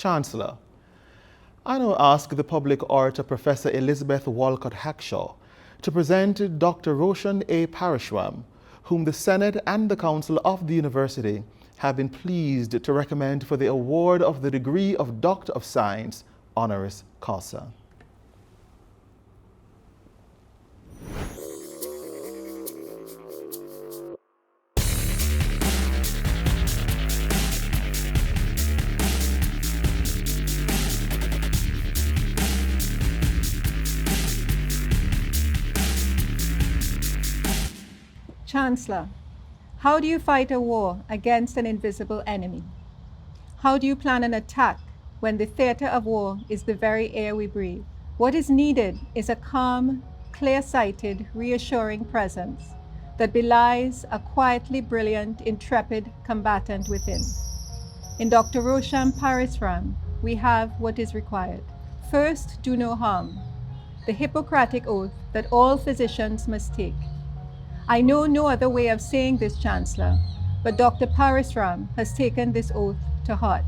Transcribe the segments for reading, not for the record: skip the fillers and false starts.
Chancellor, I now ask the public orator Professor Elizabeth Walcott Hackshaw to present Dr. Roshan A. Parasram, whom the Senate and the Council of the University have been pleased to recommend for the award of the degree of Doctor of Science, honoris causa. Chancellor, how do you fight a war against an invisible enemy? How do you plan an attack when the theater of war is the very air we breathe? What is needed is a calm, clear-sighted, reassuring presence that belies a quietly brilliant, intrepid combatant within. In Dr. Roshan Parasram, we have what is required. First, do no harm, the Hippocratic oath that all physicians must take. I know no other way of saying this, Chancellor, but Dr. Parasram has taken this oath to heart.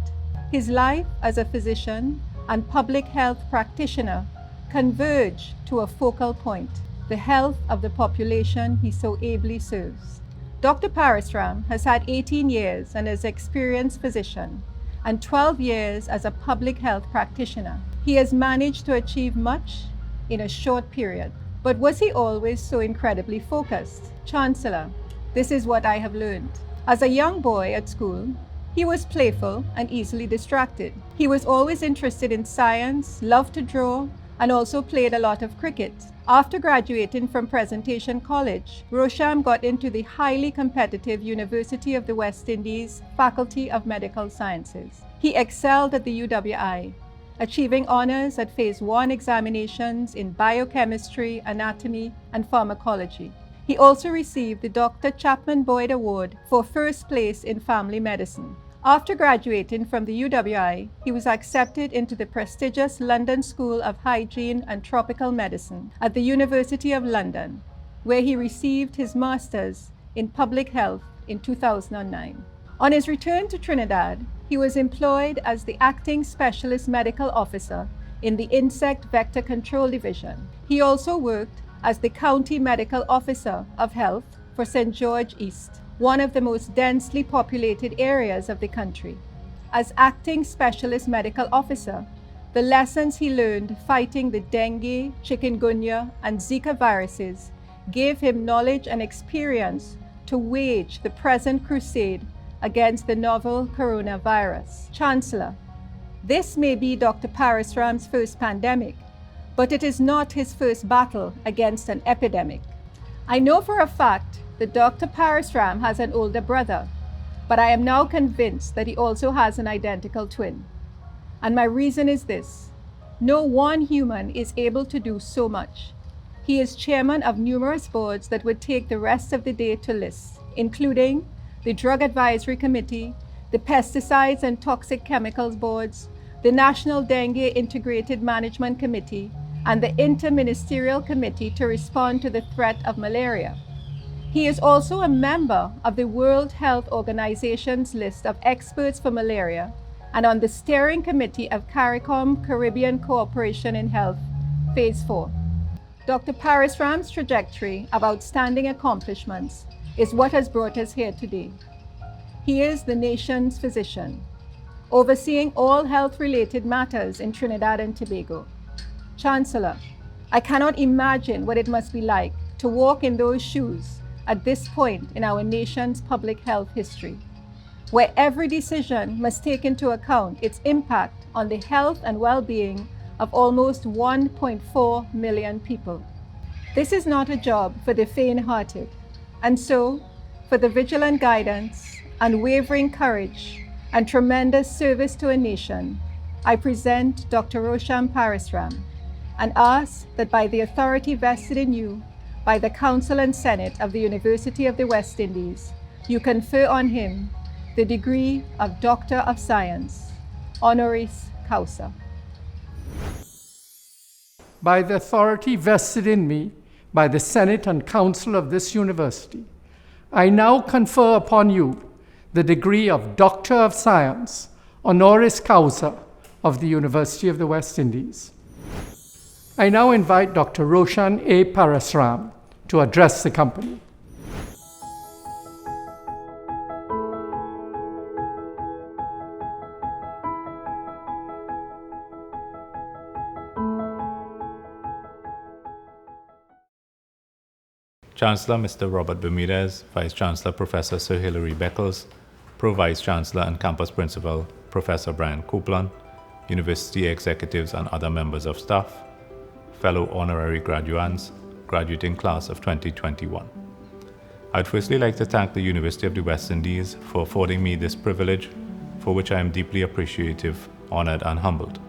His life as a physician and public health practitioner converge to a focal point, the health of the population he so ably serves. Dr. Parasram has had 18 years as an experienced physician and 12 years as a public health practitioner. He has managed to achieve much in a short period. But was he always so incredibly focused? Chancellor, this is what I have learned. As a young boy at school, he was playful and easily distracted. He was always interested in science, loved to draw, and also played a lot of cricket. After graduating from Presentation College, Roshan got into the highly competitive University of the West Indies Faculty of Medical Sciences. He excelled at the UWI, achieving honors at Phase 1 examinations in biochemistry, anatomy, and pharmacology. He also received the Dr. Chapman Boyd Award for first place in family medicine. After graduating from the UWI, he was accepted into the prestigious London School of Hygiene and Tropical Medicine at the University of London, where he received his master's in public health in 2009. On his return to Trinidad, he was employed as the acting specialist medical officer in the Insect Vector Control Division. He also worked as the county medical officer of health for St. George East, one of the most densely populated areas of the country. As acting specialist medical officer, the lessons he learned fighting the dengue, chikungunya, and Zika viruses gave him knowledge and experience to wage the present crusade against the novel coronavirus. Chancellor, this may be Dr. Parasram's first pandemic, but it is not his first battle against an epidemic. I know for a fact that Dr. Parasram has an older brother, but I am now convinced that he also has an identical twin. And my reason is this: no one human is able to do so much. He is chairman of numerous boards that would take the rest of the day to list, including the Drug Advisory Committee, the Pesticides and Toxic Chemicals Boards, the National Dengue Integrated Management Committee, and the Interministerial Committee to respond to the threat of malaria. He is also a member of the World Health Organization's list of experts for malaria and on the Steering Committee of CARICOM Caribbean Cooperation in Health, Phase 4. Dr. Parasram's trajectory of outstanding accomplishments is what has brought us here today. He is the nation's physician, overseeing all health-related matters in Trinidad and Tobago. Chancellor, I cannot imagine what it must be like to walk in those shoes at this point in our nation's public health history, where every decision must take into account its impact on the health and well-being of almost 1.4 million people. This is not a job for the faint-hearted. And so, for the vigilant guidance, unwavering courage, and tremendous service to a nation, I present Dr. Roshan Parasram and ask that by the authority vested in you by the Council and Senate of the University of the West Indies, you confer on him the degree of Doctor of Science, honoris causa. By the authority vested in me by the Senate and Council of this university, I now confer upon you the degree of Doctor of Science, honoris causa, of the University of the West Indies. I now invite Dr. Roshan A. Parasram to address the company. Chancellor Mr. Robert Bermudez, Vice Chancellor Professor Sir Hilary Beckles, Pro Vice Chancellor and Campus Principal Professor Brian Copeland, University executives and other members of staff, fellow honorary graduates, graduating class of 2021. I'd firstly like to thank the University of the West Indies for affording me this privilege, for which I am deeply appreciative, honored, and humbled.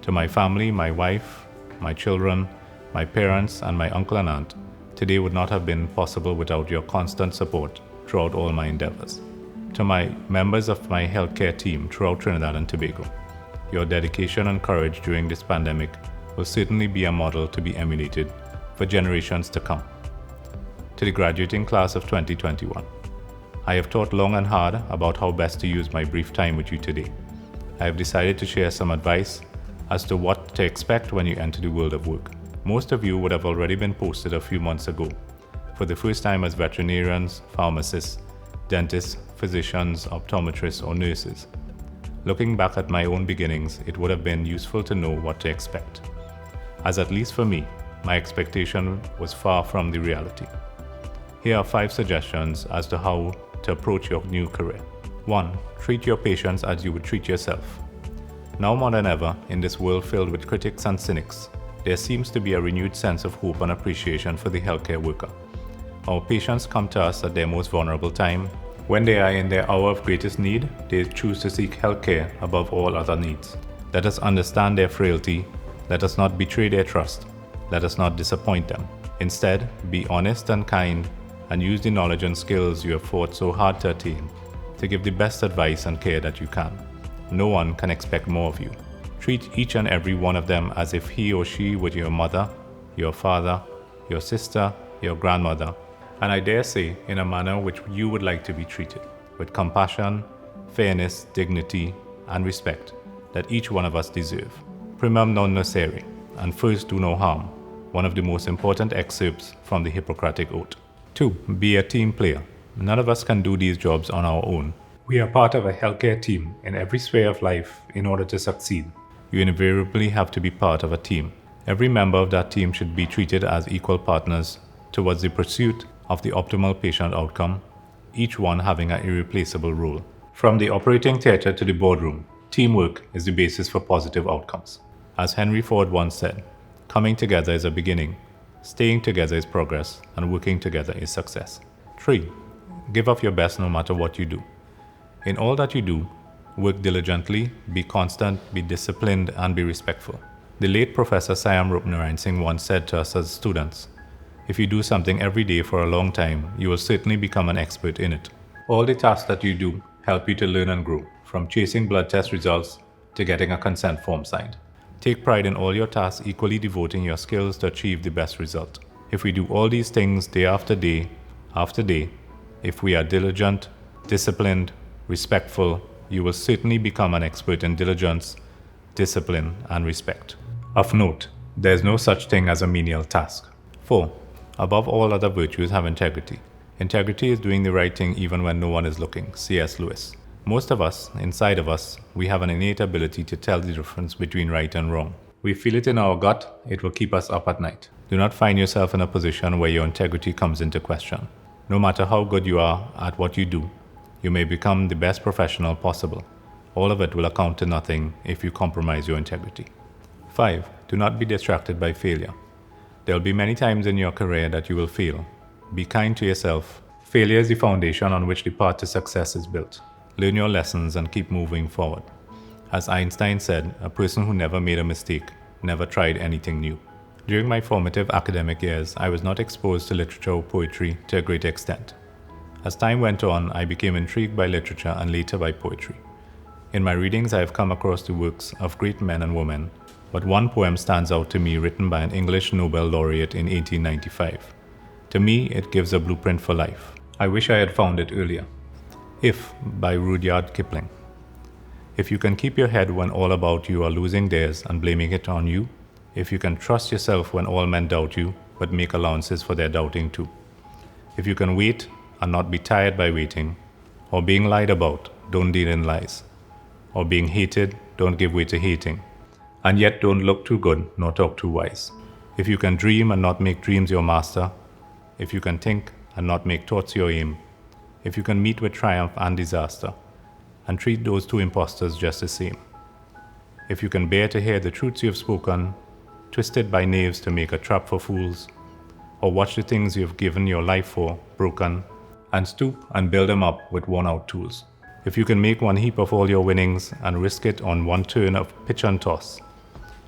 To my family, my wife, my children, my parents, and my uncle and aunt, today would not have been possible without your constant support throughout all my endeavors. To my members of my healthcare team throughout Trinidad and Tobago, your dedication and courage during this pandemic will certainly be a model to be emulated for generations to come. To the graduating class of 2021, I have thought long and hard about how best to use my brief time with you today. I have decided to share some advice as to what to expect when you enter the world of work. Most of you would have already been posted a few months ago, for the first time as veterinarians, pharmacists, dentists, physicians, optometrists, or nurses. Looking back at my own beginnings, it would have been useful to know what to expect, as at least for me, my expectation was far from the reality. Here are 5 suggestions as to how to approach your new career. 1. Treat your patients as you would treat yourself. Now more than ever, in this world filled with critics and cynics, there seems to be a renewed sense of hope and appreciation for the healthcare worker. Our patients come to us at their most vulnerable time. When they are in their hour of greatest need, they choose to seek healthcare above all other needs. Let us understand their frailty. Let us not betray their trust. Let us not disappoint them. Instead, be honest and kind and use the knowledge and skills you have fought so hard to attain to give the best advice and care that you can. No one can expect more of you. Treat each and every one of them as if he or she were your mother, your father, your sister, your grandmother, and I dare say in a manner which you would like to be treated, with compassion, fairness, dignity, and respect that each one of us deserve. Primum non nocere, and first do no harm, one of the most important excerpts from the Hippocratic Oath. 2. Be a team player. None of us can do these jobs on our own. We are part of a healthcare team in every sphere of life in order to succeed. You invariably have to be part of a team. Every member of that team should be treated as equal partners towards the pursuit of the optimal patient outcome, each one having an irreplaceable role. From the operating theatre to the boardroom, teamwork is the basis for positive outcomes. As Henry Ford once said, coming together is a beginning, staying together is progress, and working together is success. 3. Give of your best no matter what you do. In all that you do, work diligently, be constant, be disciplined, and be respectful. The late Professor Syam Rupnarayan Singh once said to us as students, if you do something every day for a long time, you will certainly become an expert in it. All the tasks that you do help you to learn and grow, from chasing blood test results to getting a consent form signed. Take pride in all your tasks, equally devoting your skills to achieve the best result. If we do all these things day after day, if we are diligent, disciplined, respectful, you will certainly become an expert in diligence, discipline, and respect. Of note, there is no such thing as a menial task. 4. Above all other virtues, have integrity. Integrity is doing the right thing even when no one is looking. C.S. Lewis. Most of us, inside of us, we have an innate ability to tell the difference between right and wrong. We feel it in our gut, it will keep us up at night. Do not find yourself in a position where your integrity comes into question. No matter how good you are at what you do, you may become the best professional possible. All of it will account to nothing if you compromise your integrity. 5. Do not be distracted by failure. There will be many times in your career that you will fail. Be kind to yourself. Failure is the foundation on which the path to success is built. Learn your lessons and keep moving forward. As Einstein said, a person who never made a mistake never tried anything new. During my formative academic years, I was not exposed to literature or poetry to a great extent. As time went on, I became intrigued by literature and later by poetry. In my readings, I have come across the works of great men and women, but one poem stands out to me written by an English Nobel laureate in 1895. To me, it gives a blueprint for life. I wish I had found it earlier. If, by Rudyard Kipling. If you can keep your head when all about you are losing theirs and blaming it on you, if you can trust yourself when all men doubt you, but make allowances for their doubting too. If you can wait and not be tired by waiting, or being lied about, don't deal in lies, or being hated, don't give way to hating, and yet don't look too good nor talk too wise. If you can dream and not make dreams your master, if you can think and not make thoughts your aim, if you can meet with triumph and disaster, and treat those two impostors just the same, if you can bear to hear the truths you have spoken, twisted by knaves to make a trap for fools, or watch the things you have given your life for broken, and stoop and build them up with worn-out tools. If you can make one heap of all your winnings and risk it on one turn of pitch and toss,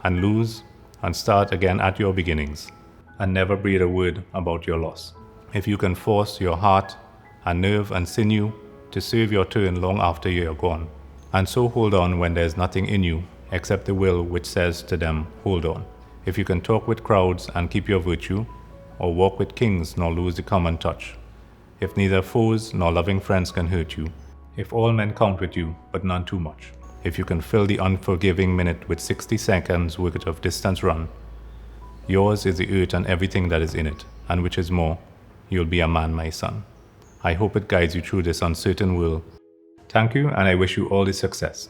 and lose and start again at your beginnings, and never breathe a word about your loss. If you can force your heart and nerve and sinew to serve your turn long after you are gone, and so hold on when there is nothing in you except the will which says to them, hold on. If you can talk with crowds and keep your virtue, or walk with kings nor lose the common touch, if neither foes nor loving friends can hurt you, if all men count with you, but none too much, if you can fill the unforgiving minute with 60 seconds worth of distance run, yours is the earth and everything that is in it, and which is more, you'll be a man, my son. I hope it guides you through this uncertain world. Thank you, and I wish you all the success.